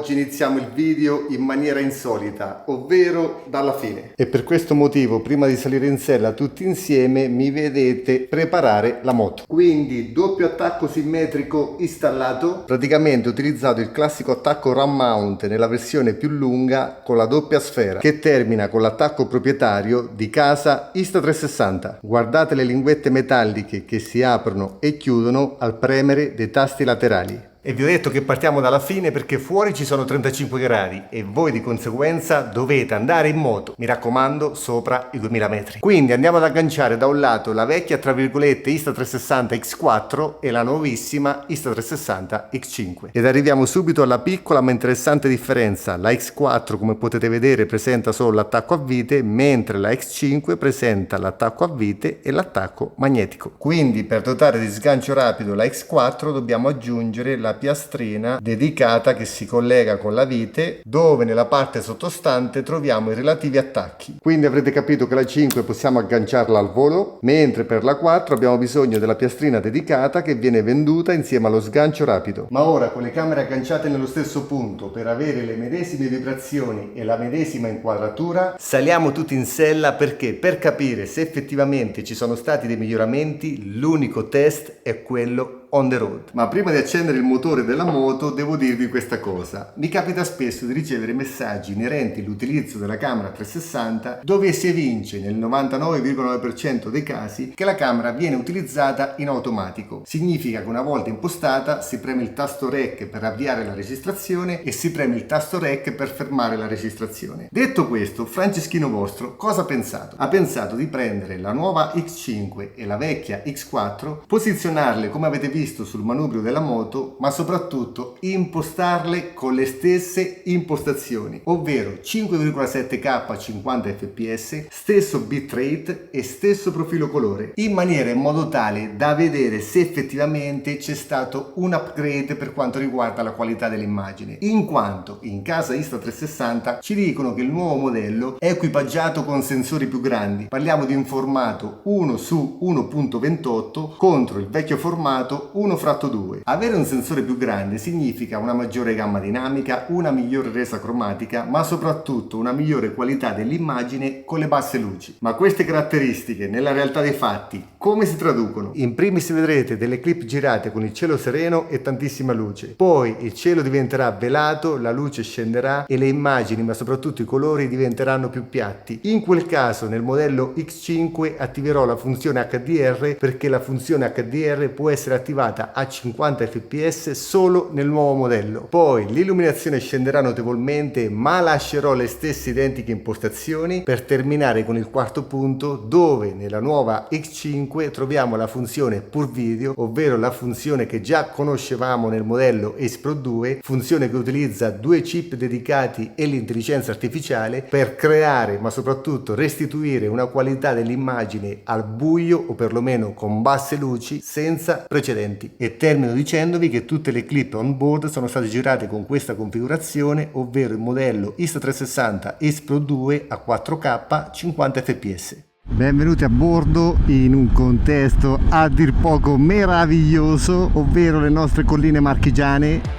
Oggi iniziamo il video in maniera insolita, ovvero dalla fine. E per questo motivo, prima di salire in sella tutti insieme, mi vedete preparare la moto. Quindi doppio attacco simmetrico installato. Praticamente ho utilizzato il classico attacco Run Mount nella versione più lunga con la doppia sfera, che termina con l'attacco proprietario di casa Insta360. Guardate le linguette metalliche che si aprono e chiudono al premere dei tasti laterali. E vi ho detto che partiamo dalla fine perché fuori ci sono 35 gradi e voi di conseguenza dovete andare in moto, mi raccomando, sopra i 2000 metri. Quindi andiamo ad agganciare da un lato la vecchia tra virgolette Insta360 X4 e la nuovissima Insta360 X5. Ed arriviamo subito alla piccola ma interessante differenza. La X4, come potete vedere, presenta solo l'attacco a vite, mentre la X5 presenta l'attacco a vite e l'attacco magnetico. Quindi per dotare di sgancio rapido la X4 dobbiamo aggiungere la piastrina dedicata che si collega con la vite, dove nella parte sottostante troviamo i relativi attacchi. Quindi avrete capito che la 5 possiamo agganciarla al volo, mentre per la 4 abbiamo bisogno della piastrina dedicata che viene venduta insieme allo sgancio rapido. Ma ora, con le camere agganciate nello stesso punto per avere le medesime vibrazioni e la medesima inquadratura, saliamo tutti in sella perché per capire se effettivamente ci sono stati dei miglioramenti l'unico test è quello on the road. Ma prima di accendere il motore della moto devo dirvi questa cosa. Mi capita spesso di ricevere messaggi inerenti all'utilizzo della camera 360 dove si evince nel 99,9% dei casi che la camera viene utilizzata in automatico. Significa che una volta impostata si preme il tasto REC per avviare la registrazione e si preme il tasto REC per fermare la registrazione. Detto questo, Franceschino vostro cosa ha pensato? Ha pensato di prendere la nuova X5 e la vecchia X4, posizionarle come avete visto sul manubrio della moto, ma soprattutto impostarle con le stesse impostazioni, ovvero 5,7K a 50 fps, stesso bitrate e stesso profilo colore, in maniera in modo tale da vedere se effettivamente c'è stato un upgrade per quanto riguarda la qualità dell'immagine, in quanto in casa Insta360 ci dicono che il nuovo modello è equipaggiato con sensori più grandi. Parliamo di un formato 1 su 1.28 contro il vecchio formato 1/2. Avere un sensore più grande significa una maggiore gamma dinamica, una migliore resa cromatica, ma soprattutto una migliore qualità dell'immagine con le basse luci. Ma queste caratteristiche nella realtà dei fatti come si traducono? In primis vedrete delle clip girate con il cielo sereno e tantissima luce, poi il cielo diventerà velato, la luce scenderà e le immagini, ma soprattutto i colori, diventeranno più piatti. In quel caso nel modello X5 attiverò la funzione HDR perché la funzione HDR può essere attivata a 50 fps solo nel nuovo modello. Poi l'illuminazione scenderà notevolmente, ma lascerò le stesse identiche impostazioni per terminare con il quarto punto, dove nella nuova X5 troviamo la funzione Pur Video, ovvero la funzione che già conoscevamo nel modello Ace Pro 2, funzione che utilizza due chip dedicati e l'intelligenza artificiale per creare, ma soprattutto restituire una qualità dell'immagine al buio o perlomeno con basse luci senza precedenti. E termino dicendovi che tutte le clip on board sono state girate con questa configurazione, ovvero il modello Insta360 Ace Pro 2 a 4K 50 fps. Benvenuti a bordo in un contesto a dir poco meraviglioso, ovvero le nostre colline marchigiane.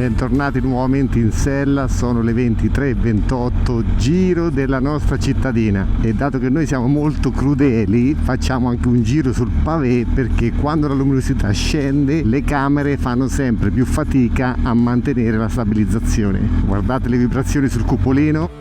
Bentornati nuovamente in sella, sono le 23:28, giro della nostra cittadina, e dato che noi siamo molto crudeli facciamo anche un giro sul pavé, perché quando la luminosità scende le camere fanno sempre più fatica a mantenere la stabilizzazione. Guardate le vibrazioni sul cupolino.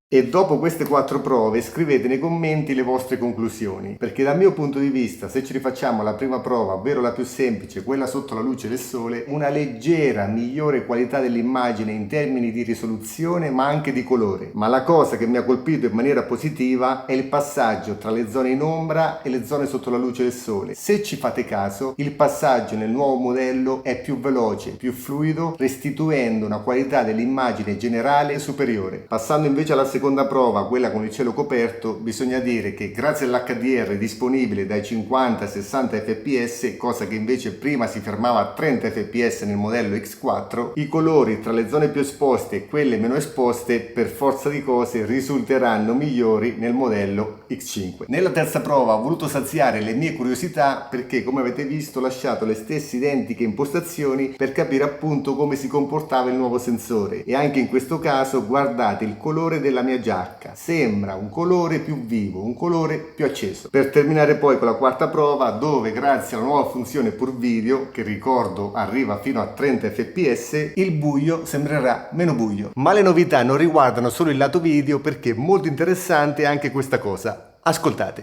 E dopo queste 4 prove scrivete nei commenti le vostre conclusioni, perché dal mio punto di vista, se ci rifacciamo la prima prova, ovvero la più semplice, quella sotto la luce del sole, una leggera migliore qualità dell'immagine in termini di risoluzione ma anche di colore. Ma la cosa che mi ha colpito in maniera positiva è il passaggio tra le zone in ombra e le zone sotto la luce del sole. Se ci fate caso, il passaggio nel nuovo modello è più veloce, più fluido, restituendo una qualità dell'immagine generale superiore. Passando invece alla seconda prova, quella con il cielo coperto, bisogna dire che grazie all'HDR disponibile dai 50 ai 60 fps, cosa che invece prima si fermava a 30 fps nel modello X4, i colori tra le zone più esposte e quelle meno esposte per forza di cose risulteranno migliori nel modello X5. Nella terza prova ho voluto saziare le mie curiosità, perché come avete visto ho lasciato le stesse identiche impostazioni per capire appunto come si comportava il nuovo sensore, e anche in questo caso guardate il colore della mia giacca, sembra un colore più vivo, un colore più acceso. Per terminare poi con la quarta prova, dove grazie alla nuova funzione Pur Video, che ricordo arriva fino a 30 fps, il buio sembrerà meno buio. Ma le novità non riguardano solo il lato video, perché è molto interessante anche questa cosa. Ascoltate.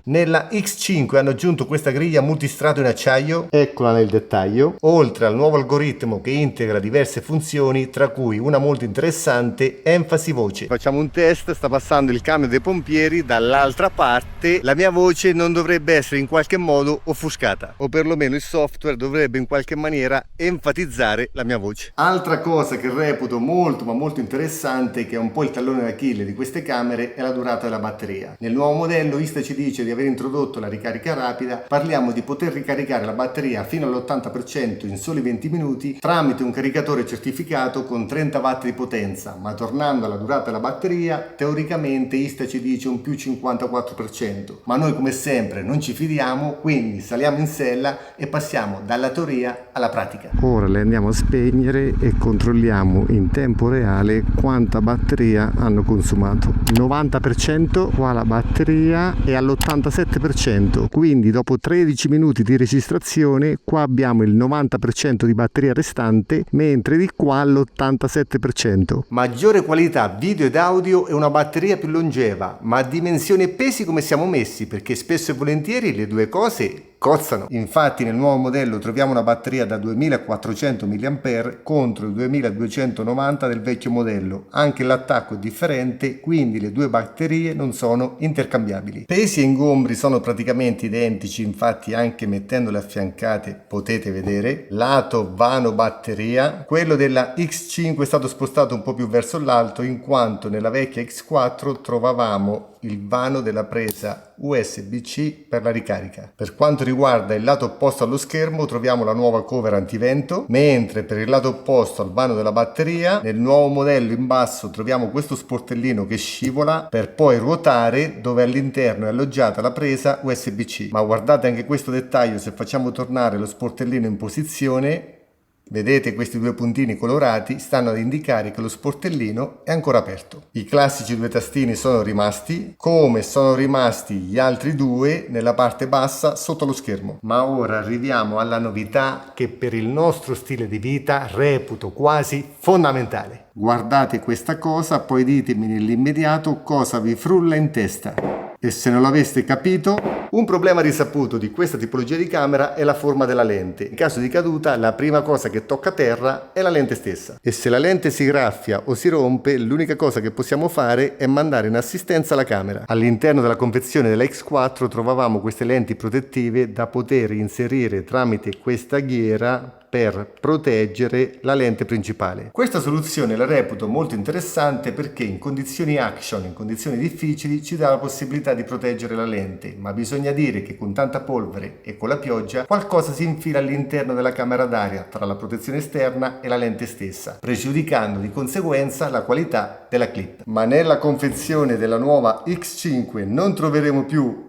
Nella X5 hanno aggiunto questa griglia multistrato in acciaio, eccola nel dettaglio, oltre al nuovo algoritmo che integra diverse funzioni, tra cui una molto interessante, enfasi voce. Facciamo un test, sta passando il camion dei pompieri dall'altra parte, la mia voce non dovrebbe essere in qualche modo offuscata, o perlomeno il software dovrebbe in qualche maniera enfatizzare la mia voce. Altra cosa che reputo molto ma molto interessante, che è un po' il tallone d'Achille di queste camere, è la durata della batteria. Nel nuovo modello Insta ci dice di aver introdotto la ricarica rapida, parliamo di poter ricaricare la batteria fino all'80% in soli 20 minuti tramite un caricatore certificato con 30 watt di potenza, ma tornando alla durata della batteria, teoricamente ISTA ci dice un più 54%, ma noi come sempre non ci fidiamo, quindi saliamo in sella e passiamo dalla teoria alla pratica. Ora le andiamo a spegnere e controlliamo in tempo reale quanta batteria hanno consumato. 90% qua la batteria è all'87%, quindi dopo 13 minuti di registrazione qua abbiamo il 90% di batteria restante, mentre di qua l'87%. Maggiore qualità video ed audio e una batteria più longeva, ma a dimensioni e pesi come siamo messi, perché spesso e volentieri le due cose cozzano. Infatti nel nuovo modello troviamo una batteria da 2400 mAh contro i 2290 del vecchio modello. Anche l'attacco è differente, quindi le due batterie non sono intercambiabili. Pesi e ingombri sono praticamente identici, infatti anche mettendole affiancate potete vedere. Lato vano batteria, quello della X5 è stato spostato un po' più verso l'alto, in quanto nella vecchia X4 trovavamo il vano della presa USB-C per la ricarica. Per quanto riguarda il lato opposto allo schermo troviamo la nuova cover antivento, mentre per il lato opposto al vano della batteria nel nuovo modello in basso troviamo questo sportellino che scivola per poi ruotare, dove all'interno è alloggiata la presa USB-C. Ma guardate anche questo dettaglio, se facciamo tornare lo sportellino in posizione, vedete questi due puntini colorati stanno ad indicare che lo sportellino è ancora aperto. I classici due tastini sono rimasti, come sono rimasti gli altri due nella parte bassa sotto lo schermo. Ma ora arriviamo alla novità che per il nostro stile di vita reputo quasi fondamentale. Guardate questa cosa, poi ditemi nell'immediato cosa vi frulla in testa. E se non l'aveste capito, un problema risaputo di questa tipologia di camera è la forma della lente. In caso di caduta, la prima cosa che tocca a terra è la lente stessa. E se la lente si graffia o si rompe, l'unica cosa che possiamo fare è mandare in assistenza la camera. All'interno della confezione della X4 trovavamo queste lenti protettive da poter inserire tramite questa ghiera per proteggere la lente principale. Questa soluzione la reputo molto interessante perché in condizioni action, in condizioni difficili, ci dà la possibilità di proteggere la lente, ma bisogna dire che con tanta polvere e con la pioggia qualcosa si infila all'interno della camera d'aria tra la protezione esterna e la lente stessa, pregiudicando di conseguenza la qualità della clip. Ma nella confezione della nuova X5 non troveremo più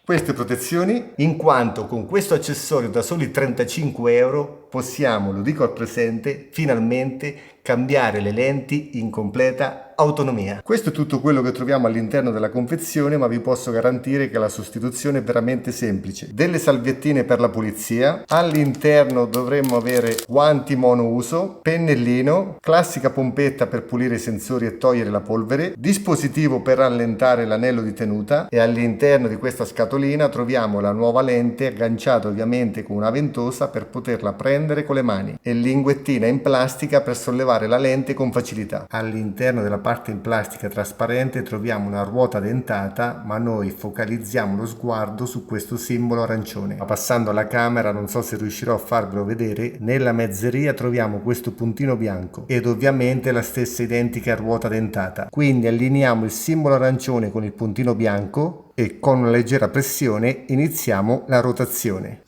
queste protezioni, in quanto con questo accessorio da soli 35 euro possiamo, lo dico al presente, finalmente cambiare le lenti in completa autonomia. Questo è tutto quello che troviamo all'interno della confezione, ma vi posso garantire che la sostituzione è veramente semplice. Delle salviettine per la pulizia, all'interno dovremmo avere guanti monouso, pennellino, classica pompetta per pulire i sensori e togliere la polvere, dispositivo per rallentare l'anello di tenuta e all'interno di questa scatolina troviamo la nuova lente agganciata ovviamente con una ventosa per poterla prendere con le mani e linguettina in plastica per sollevare la lente con facilità. All'interno della parte in plastica trasparente troviamo una ruota dentata, ma noi focalizziamo lo sguardo su questo simbolo arancione. Ma passando alla camera, non so se riuscirò a farvelo vedere, nella mezzeria troviamo questo puntino bianco ed ovviamente la stessa identica ruota dentata. Quindi allineiamo il simbolo arancione con il puntino bianco e con una leggera pressione iniziamo la rotazione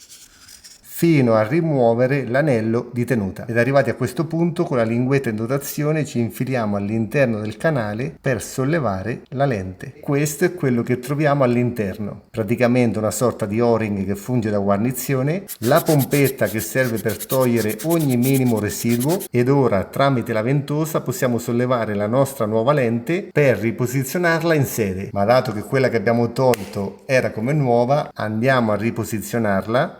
fino a rimuovere l'anello di tenuta. Ed arrivati a questo punto, con la linguetta in dotazione ci infiliamo all'interno del canale per sollevare la lente. Questo è quello che troviamo all'interno, praticamente una sorta di o-ring che funge da guarnizione, la pompetta che serve per togliere ogni minimo residuo ed ora tramite la ventosa possiamo sollevare la nostra nuova lente per riposizionarla in sede. Ma dato che quella che abbiamo tolto era come nuova, andiamo a riposizionarla.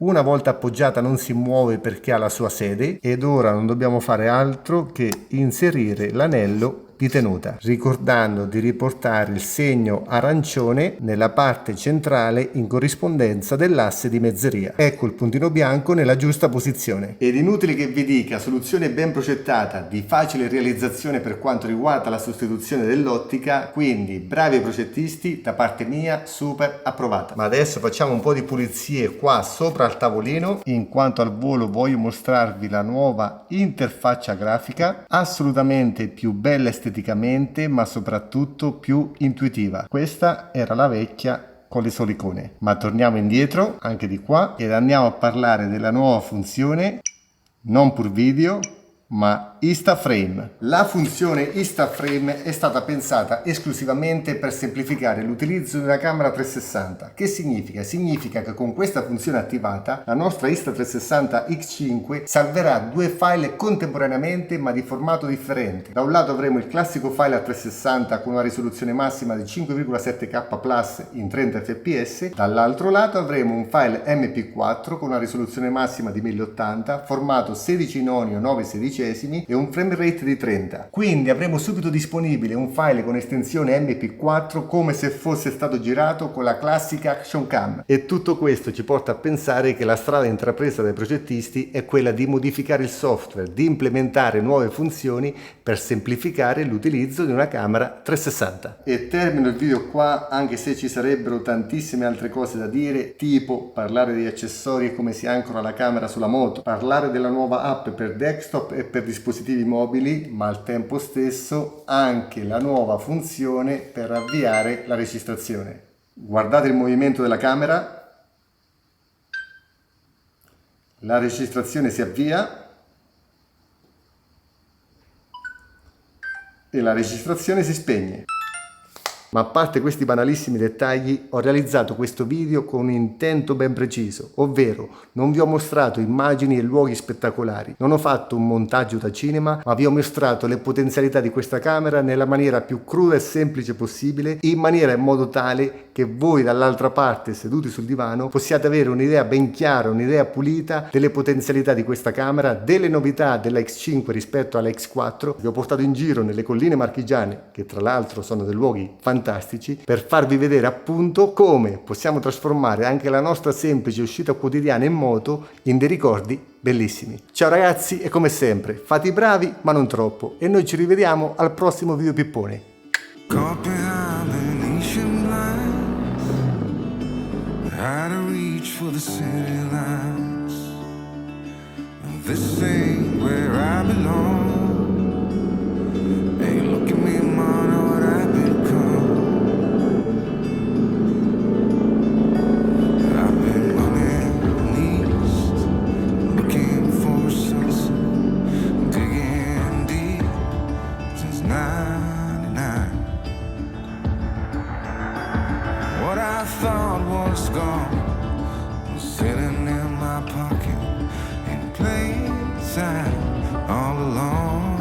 Una volta appoggiata non si muove perché ha la sua sede ed ora non dobbiamo fare altro che inserire l'anello di tenuta, ricordando di riportare il segno arancione nella parte centrale in corrispondenza dell'asse di mezzeria. Ecco il puntino bianco nella giusta posizione. Ed inutile che vi dica, soluzione ben progettata, di facile realizzazione per quanto riguarda la sostituzione dell'ottica, quindi bravi progettisti, da parte mia super approvata. Ma adesso facciamo un po' di pulizie qua sopra al tavolino, in quanto al volo voglio mostrarvi la nuova interfaccia grafica, assolutamente più bella esteticamente esteticamente, ma soprattutto più intuitiva. Questa era la vecchia con le sole icone. Ma torniamo indietro, anche di qua, ed andiamo a parlare della nuova funzione non pur video, ma Instaframe. La funzione Instaframe è stata pensata esclusivamente per semplificare l'utilizzo di una camera 360. Che significa? Significa che con questa funzione attivata la nostra Insta360 X5 salverà due file contemporaneamente ma di formato differente. Da un lato avremo il classico file a 360 con una risoluzione massima di 5,7K Plus in 30 fps, dall'altro lato avremo un file MP4 con una risoluzione massima di 1080, formato 16 noni o 9 sedicesimi e un frame rate di 30. Quindi avremo subito disponibile un file con estensione MP4 come se fosse stato girato con la classica Action Cam. E tutto questo ci porta a pensare che la strada intrapresa dai progettisti è quella di modificare il software, di implementare nuove funzioni per semplificare l'utilizzo di una camera 360. E termino il video qua, anche se ci sarebbero tantissime altre cose da dire, tipo parlare degli accessori e come si ancora la camera sulla moto, parlare della nuova app per desktop e per dispositivi mobili, ma al tempo stesso anche la nuova funzione per avviare la registrazione. Guardate il movimento della camera, la registrazione si avvia e la registrazione si spegne. Ma a parte questi banalissimi dettagli, ho realizzato questo video con un intento ben preciso, ovvero non vi ho mostrato immagini e luoghi spettacolari, non ho fatto un montaggio da cinema, ma vi ho mostrato le potenzialità di questa camera nella maniera più cruda e semplice possibile, in modo tale che voi dall'altra parte, seduti sul divano, possiate avere un'idea ben chiara, un'idea pulita delle potenzialità di questa camera, delle novità della X5 rispetto alla X4. Vi ho portato in giro nelle colline marchigiane, che tra l'altro sono dei luoghi fantastici, per farvi vedere appunto come possiamo trasformare anche la nostra semplice uscita quotidiana in moto in dei ricordi bellissimi. Ciao ragazzi, e come sempre fate i bravi ma non troppo, e noi ci rivediamo al prossimo video pippone. What I thought was gone was sitting in my pocket in plain sight all along.